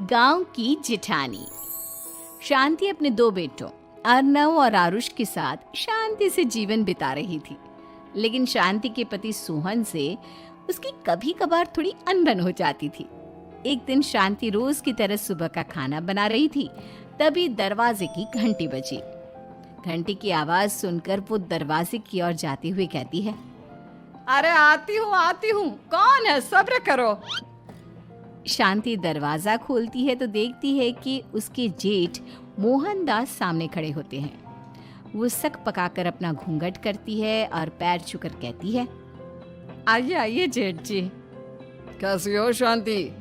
गांव की जिठानी। शांति अपने दो बेटों अर्नव और आरुष के साथ शांति से जीवन बिता रही थी। लेकिन शांति के पति सोहन से उसकी कभी कभार थोड़ी अनबन हो जाती थी। एक दिन शांति रोज की तरह सुबह का खाना बना रही थी, तभी दरवाजे की घंटी बजी। घंटी की आवाज सुनकर वो दरवाजे की ओर जाते हुए कहती है, अरे आती हूँ, कौन है? सब्र करो। शांति दरवाजा खोलती है तो देखती है कि उसके जेठ मोहनदास सामने खड़े होते हैं। वो सक पकाकर अपना घूंघट करती है और पैर छूकर कहती है, आइए आइए जेठ जी। कैसी हो शांति?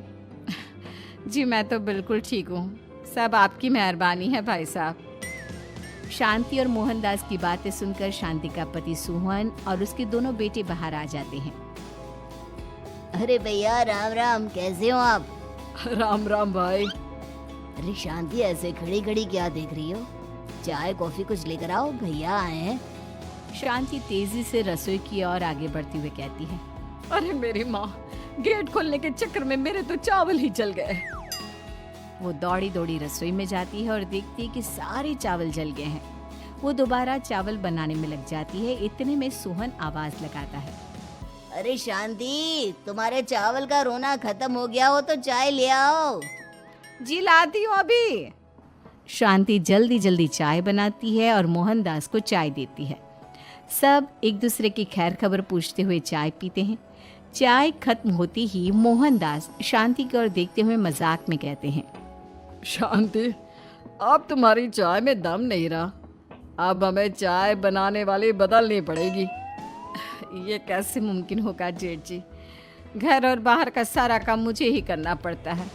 जी मैं तो बिल्कुल ठीक हूँ, सब आपकी मेहरबानी है भाई साहब। शांति और मोहनदास की बातें सुनकर शांति का पति सोहन और उसके दोनों बेटे बाहर आ जाते हैं। अरे भैया राम राम, कैसे हो आप? राम राम भाई। अरे शांति, ऐसे खड़ी खड़ी क्या देख रही हो? चाय कॉफी कुछ लेकर आओ, भैया आए हैं। शांति तेजी से रसोई की ओर आगे बढ़ती हुए कहती है, अरे मेरी माँ, गेट खोलने के चक्कर में मेरे तो चावल ही जल गए। वो दौड़ी दौड़ी रसोई में जाती है और देखती है कि सारे चावल जल गए हैं। वो दोबारा चावल बनाने में लग जाती है। इतने में सोहन आवाज लगाता है, अरे शांति, तुम्हारे चावल का रोना खत्म हो गया हो तो चाय ले आओ। जी लाती हूँ अभी। शांति जल्दी जल्दी चाय बनाती है और मोहनदास को चाय देती है। सब एक दूसरे की खैर खबर पूछते हुए चाय पीते हैं। चाय खत्म होती ही मोहनदास शांति की ओर देखते हुए मजाक में कहते हैं, शांति, अब तुम्हारी चाय में दम नहीं रहा, अब हमें चाय बनाने वाली बदलनी पड़ेगी। ये कैसे मुमकिन होगा जेठ जी? घर और बाहर का सारा काम मुझे ही करना पड़ता है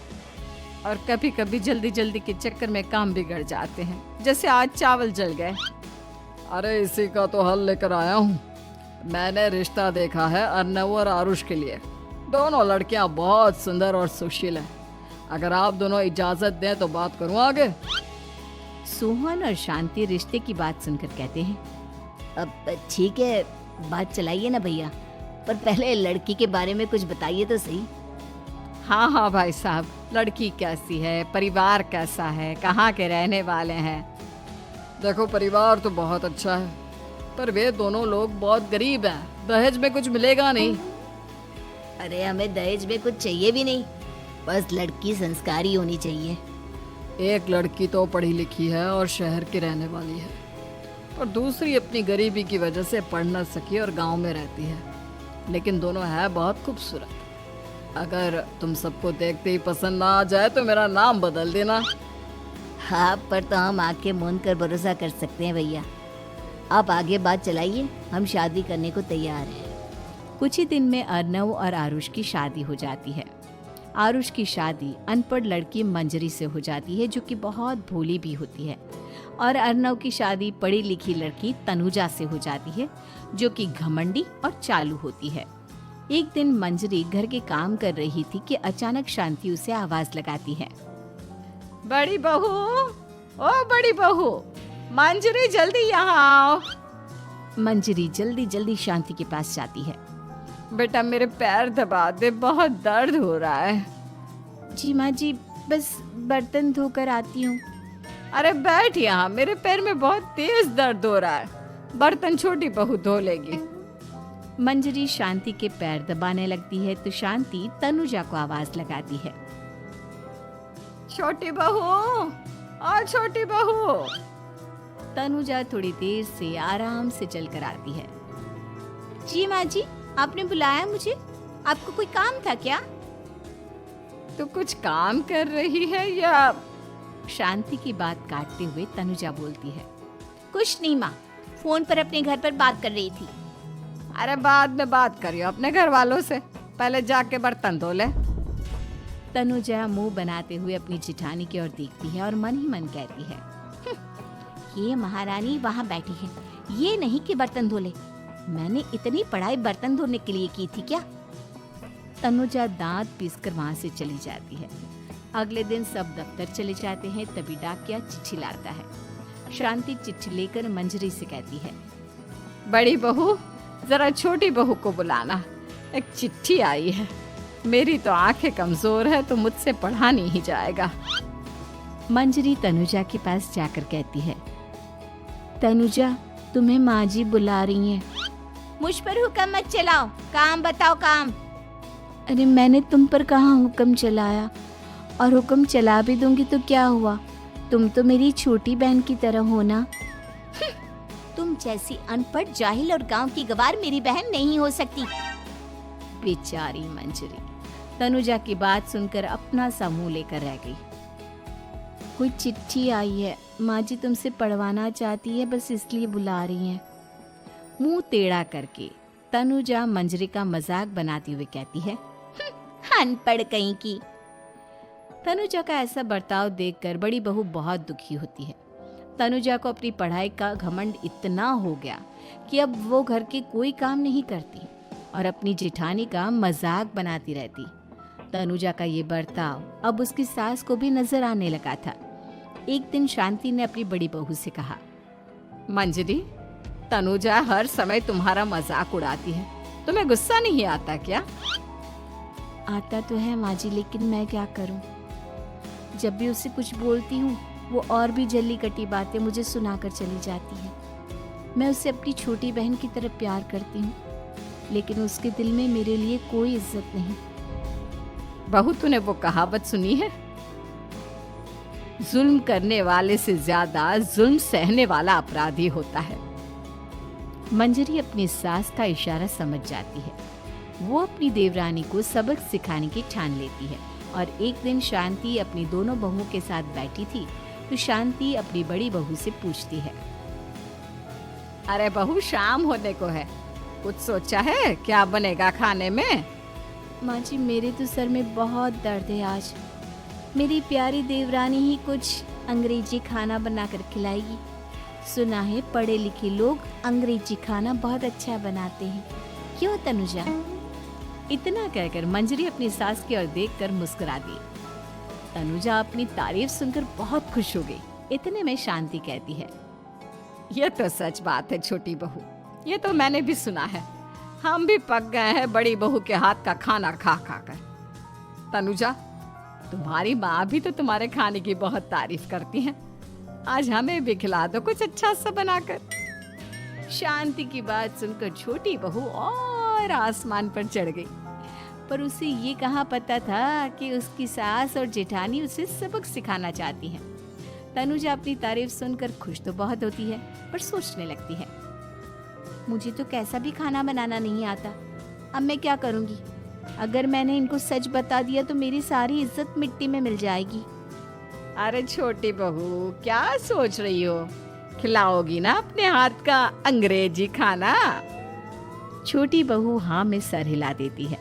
और कभी कभी जल्दी जल्दी के चक्कर में काम बिगड़ जाते हैं, जैसे आज चावल जल गए। अरे इसी का तो हल लेकर आया हूँ। मैंने रिश्ता देखा है अर्नव और आरुष के लिए। दोनों लड़कियाँ बहुत सुंदर और सुशील हैं। अगर आप दोनों इजाजत दें तो बात करूँ आगे। सोहन और शांति रिश्ते की बात सुनकर कहते हैं, अब ठीक है, बात चलाइए ना भैया, पर पहले लड़की के बारे में कुछ बताइए तो सही। हाँ हाँ भाई साहब, लड़की कैसी है, परिवार कैसा है, कहाँ के रहने वाले हैं? देखो, परिवार तो बहुत अच्छा है, पर वे दोनों लोग बहुत गरीब हैं। दहेज में कुछ मिलेगा नहीं। अरे हमें दहेज में कुछ चाहिए भी नहीं, बस लड़की संस्कारी होनी चाहिए। एक लड़की तो पढ़ी लिखी है और शहर की रहने वाली है, और दूसरी अपनी गरीबी की वजह से पढ़ न सकी और गांव में रहती है। लेकिन दोनों है बहुत खूबसूरत। अगर तुम सबको देखते ही पसंद ना आ जाए तो मेरा नाम बदल देना। हाँ, पर तो हम आंखें मूंद कर भरोसा कर सकते हैं भैया। आप आगे बात चलाइए, हम शादी करने को तैयार हैं। कुछ ही दिन में अर्नव और आरुष की शादी हो जाती है। आरुष की शादी अनपढ़ लड़की मंजरी से हो जाती है, जो कि बहुत भोली भी होती है। और अर्नव की शादी पढ़ी लिखी लड़की तनुजा से हो जाती है, जो कि घमंडी और चालू होती है। एक दिन मंजरी घर के काम कर रही थी कि अचानक शांति उसे आवाज लगाती है, बड़ी बहू, ओ बड़ी बहू, मंजरी जल्दी यहाँ आओ। मंजरी जल्दी जल्दी शांति के पास जाती है। बेटा मेरे पैर दबा दे, बहुत दर्द हो रहा है। जी माँ जी, बस बर्तन धोकर आती हूँ। अरे बैठ यहाँ, मेरे पैर में बहुत तेज दर्द हो रहा है। बर्तन छोटी बहू धो लेगी। मंजरी शांति के पैर दबाने लगती है तो शांति तनुजा को आवाज लगाती है, छोटी बहू, और छोटी बहू। तनुजा थोड़ी देर से आराम से चलकर आती है। जी माँ जी, आपने बुलाया मुझे? आपको कोई काम था क्या? तू कुछ काम कर रही है या? शांति की बात काटते हुए तनुजा बोलती है, कुछ नहीं माँ, फोन पर अपने घर पर बात कर रही थी। अरे बाद में बात करियो अपने घर वालों से, पहले जाके बर्तन धो ले। तनुजा मुंह बनाते हुए अपनी जिठानी की ओर देखती है और मन ही मन कहती है, ये महारानी वहाँ बैठी है, ये नहीं कि बर्तन धो ले। मैंने इतनी पढ़ाई बर्तन धोने के लिए की थी क्या? तनुजा दांत पीसकर वहाँ से चली जाती है। अगले दिन सब दफ्तर चले जाते हैं, तभी डाकिया चिट्ठी लाता है। शांति चिट्ठी लेकर मंजरी से कहती है, बड़ी बहू, जरा छोटी बहू को बुलाना, एक चिट्ठी आई है। मेरी तो आंखें कमजोर है तो मुझसे पढ़ा नहीं जाएगा। मंजरी तनुजा के पास जाकर कहती है, तनुजा तुम्हें माँ जी बुला रही हैं। मुझ पर हुक्म मत चलाओ, काम बताओ काम। अरे मैंने तुम पर कहाँ हुक्म चलाया, और हुक्म चला भी दूंगी तो क्या हुआ, तुम तो मेरी छोटी बहन की तरह हो ना। तुम जैसी अनपढ़ जाहिल और गांव की गवार मेरी बहन नहीं हो सकती। बेचारी मंजरी तनुजा की बात सुनकर अपना सा मुंह लेकर रह गई। कोई चिट्ठी आई है, माँ जी तुमसे पढ़वाना चाहती है, बस इसलिए बुला रही हैं। मुंह टेढ़ा करके तनुजा मंजरी का मजाक बनाती हुए कहती है, अनपढ़ कहीं की। तनुजा का ऐसा बर्ताव देखकर बड़ी बहू बहुत दुखी होती है। तनुजा को अपनी पढ़ाई का घमंड इतना हो गया कि अब वो घर के कोई काम नहीं करती और अपनी जेठानी का मजाक बनाती रहती। तनुजा का ये बर्ताव अब उसकी सास को भी नजर आने लगा था। एक दिन शांति ने अपनी बड़ी बहू से कहा, मंजरी, तनुजा हर समय तुम्हारा मजाक उड़ाती है, तुम्हें गुस्सा नहीं आता क्या? आता तो है माँ जी, लेकिन मैं क्या करूँ। जब भी उससे कुछ बोलती हूँ वो और भी जल्दी कटी बातें मुझे सुनाकर चली जाती है। मैं उसे अपनी छोटी बहन की तरह प्यार करती हूँ, लेकिन उसके दिल में मेरे लिए कोई इज्जत नहीं। बहू, तूने वो कहावत सुनी है, जुल्म करने वाले से ज्यादा जुल्म सहने वाला अपराधी होता है। मंजरी अपनी सास का इशारा समझ जाती है। वो अपनी देवरानी को सबक सिखाने की ठान लेती है और एक दिन शांति अपनी दोनों बहुओं के साथ बैठी थी तो शांति अपनी बड़ी बहू से पूछती है, अरे बहू, शाम होने को है, कुछ सोचा है क्या बनेगा खाने में? माँ जी मेरे तो सर में बहुत दर्द है आज। मेरी प्यारी देवरानी ही कुछ अंग्रेजी खाना बनाकर खिलाएगी। सुना है पढ़े लिखे लोग अंग्रेजी खाना बहुत अच्छा बनाते हैं, क्यों तनुजा? इतना कहकर मंजरी अपनी सास की ओर देखकर मुस्कुरा दी। तनुजा अपनी तारीफ सुनकर बहुत खुश हो गई। इतने में शांति कहती है, ये तो सच बात है छोटी बहू, ये तो मैंने भी सुना है। हम भी पक गए हैं बड़ी बहू के हाथ का खाना खा खा कर। तनुजा, तुम्हारी माँ भी तो तुम्हारे खाने की बहुत तारीफ करती है, आज हमें भी खिला दो कुछ अच्छा सा बनाकर। शांति की बात सुनकर छोटी बहू और आसमान पर चढ़ गई, पर उसे ये कहाँ पता था कि उसकी सास और जेठानी उसे सबक सिखाना चाहती हैं। तनुजा अपनी तारीफ सुनकर खुश तो बहुत होती है, पर सोचने लगती है, मुझे तो कैसा भी खाना बनाना नहीं आता, अब मैं क्या करूँगी? अगर मैंने इनको सच बता दिया तो मेरी सारी इज्जत मिट्टी में मिल जाएगी। अरे छोटी बहू, क्या सोच रही हो? खिलाओगी ना अपने हाथ का अंग्रेजी खाना? छोटी बहू हाँ में सर हिला देती है।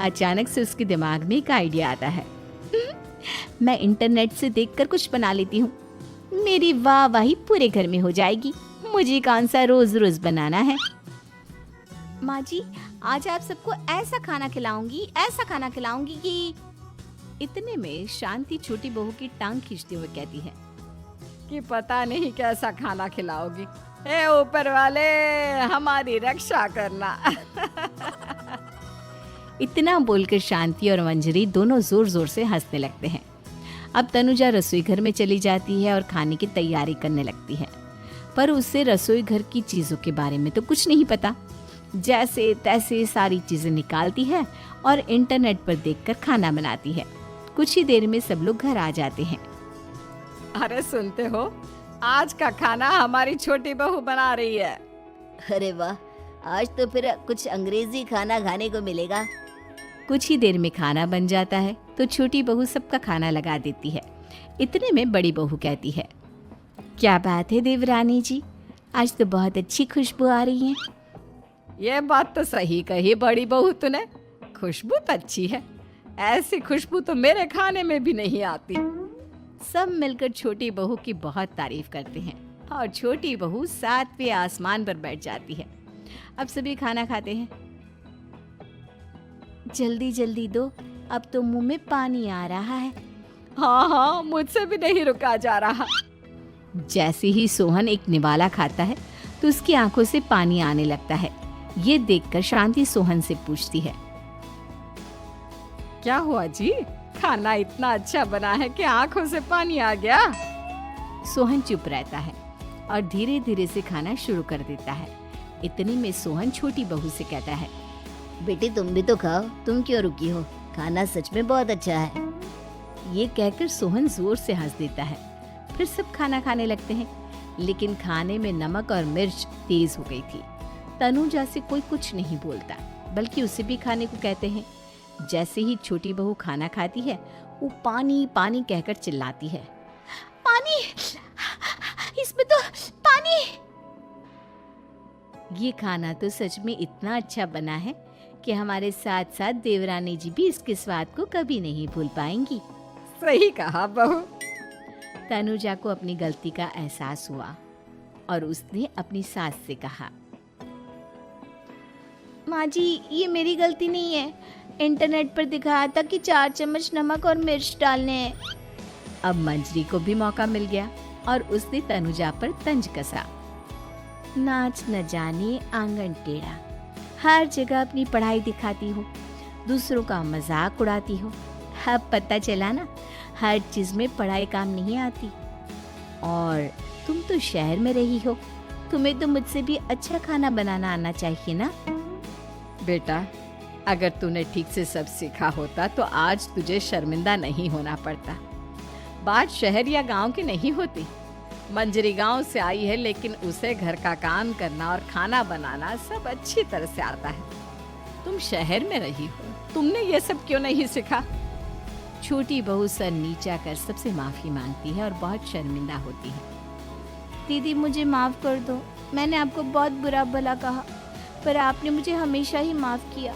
अचानक से उसके दिमाग में एक आइडिया आता है, मैं इंटरनेट से देखकर कुछ बना लेती हूँ, मेरी वाहवाही पूरे घर में हो जाएगी। मुझे कौन सा रोज रोज बनाना है। माँ जी, आज आप सबको ऐसा खाना खिलाऊंगी कि। इतने में शांति छोटी बहू की टांग खींचते हुए कहती है कि पता नहीं कैसा खाना खिलाओगी, ए ऊपर वाले हमारी रक्षा करना। इतना बोलकर शांति और मंजरी दोनों जोर जोर से हंसने लगते हैं। अब तनुजा रसोई घर में चली जाती है और खाने की तैयारी करने लगती है, पर उसे रसोई घर की चीजों के बारे में तो कुछ नहीं पता। जैसे तैसे सारी चीजें निकालती है और इंटरनेट पर देखकर खाना बनाती है। कुछ ही देर में सब लोग घर आ जाते हैं। अरे सुनते हो, आज का खाना हमारी छोटी बहू बना रही है। अरे वाह, आज तो फिर कुछ अंग्रेजी खाना खाने को मिलेगा। कुछ ही देर में खाना बन जाता है तो छोटी बहू सबका खाना लगा देती है। इतने में बड़ी बहू कहती है, क्या बात है देवरानी जी, आज तो बहुत अच्छी खुशबू आ रही है। ये बात तो सही कही बड़ी बहू तूने, खुशबू तो अच्छी है, ऐसी खुशबू तो मेरे खाने में भी नहीं आती। सब मिलकर छोटी बहू की बहुत तारीफ करते हैं और छोटी बहू 7वें आसमान पर बैठ जाती है। अब सभी खाना खाते हैं। जल्दी जल्दी दो, अब तो मुंह में पानी आ रहा है। हाँ हाँ, मुझसे भी नहीं रुका जा रहा। जैसे ही सोहन एक निवाला खाता है तो उसकी आंखों से पानी आने लगता है। ये देखकर शांति सोहन से पूछती है, क्या हुआ जी? खाना इतना अच्छा बना है कि आंखों से पानी आ गया। सोहन चुप रहता है और धीरे धीरे से खाना शुरू कर देता है। इतने में सोहन छोटी बहू से कहता है, बेटी तुम भी तो खाओ, तुम क्यों रुकी हो? खाना सच में बहुत अच्छा है। ये कहकर सोहन जोर से हंस देता है। फिर सब खाना खाने लगते हैं, लेकिन खाने में नमक और मिर्च तेज हो गई थी। तनुजा से कोई कुछ नहीं बोलता, बल्कि उसे भी खाने को कहते हैं। जैसे ही छोटी बहू खाना खाती है, वो पानी पानी कहकर चिल्लाती है, पानी, इसमें तो पानी। ये खाना तो सच में इतना अच्छा बना है कि हमारे साथ साथ देवरानी जी भी इसके स्वाद को कभी नहीं भूल पाएंगी। सही कहा बहू। तनुजा को अपनी गलती का एहसास हुआ और उसने अपनी सास से कहा, माँ जी ये मेरी गलती नहीं है, इंटरनेट पर दिखाया था कि 4 चम्मच नमक और मिर्च डालने हैं। अब मंजरी को भी मौका मिल गया और उसने तनुजा पर तंज कसा। नाच न जाने आंगन टेढ़ा, हर जगह अपनी पढ़ाई दिखाती हो, दूसरों का मजाक उड़ाती हो। अब पता चला ना, हर चीज में पढ़ाई काम नहीं आती। और तुम तो शहर में रही हो, तुम्हें तो मुझसे भी अच्छा खाना बनाना आना चाहिए ना। बेटा, अगर तूने ठीक से सब सीखा होता तो आज तुझे शर्मिंदा नहीं होना पड़ता। बात शहर या गांव की नहीं होती। मंजरी गांव से आई है, लेकिन उसे घर का काम करना और खाना बनाना सब अच्छी तरह से आता है। तुम शहर में रही हो, तुमने ये सब क्यों नहीं सीखा? छोटी बहू सर नीचा कर सबसे माफी मांगती है और बहुत शर्मिंदा होती है। दीदी मुझे माफ कर दो, मैंने आपको बहुत बुरा भला कहा, पर आपने मुझे हमेशा ही माफ किया।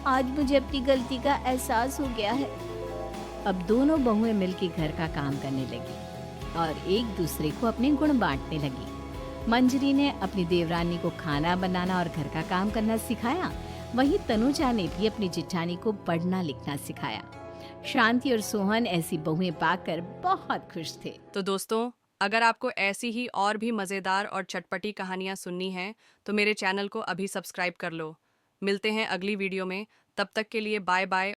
आज मुझे अपनी गलती का एहसास हो गया है। अब दोनों बहुएं मिलकर घर का काम करने लगी और एक दूसरे को अपने गुण बांटने लगी। मंजरी ने अपनी देवरानी को खाना बनाना और घर का काम करना सिखाया, वहीं तनुजा ने भी अपनी जिठानी को पढ़ना लिखना सिखाया। शांति और सोहन ऐसी बहुएं पाकर बहुत खुश थे। तो दोस्तों, अगर आपको ऐसी ही और भी मज़ेदार और चटपटी कहानियाँ सुननी हैं तो मेरे चैनल को अभी सब्सक्राइब कर लो। मिलते हैं अगली वीडियो में, तब तक के लिए बाय बाय।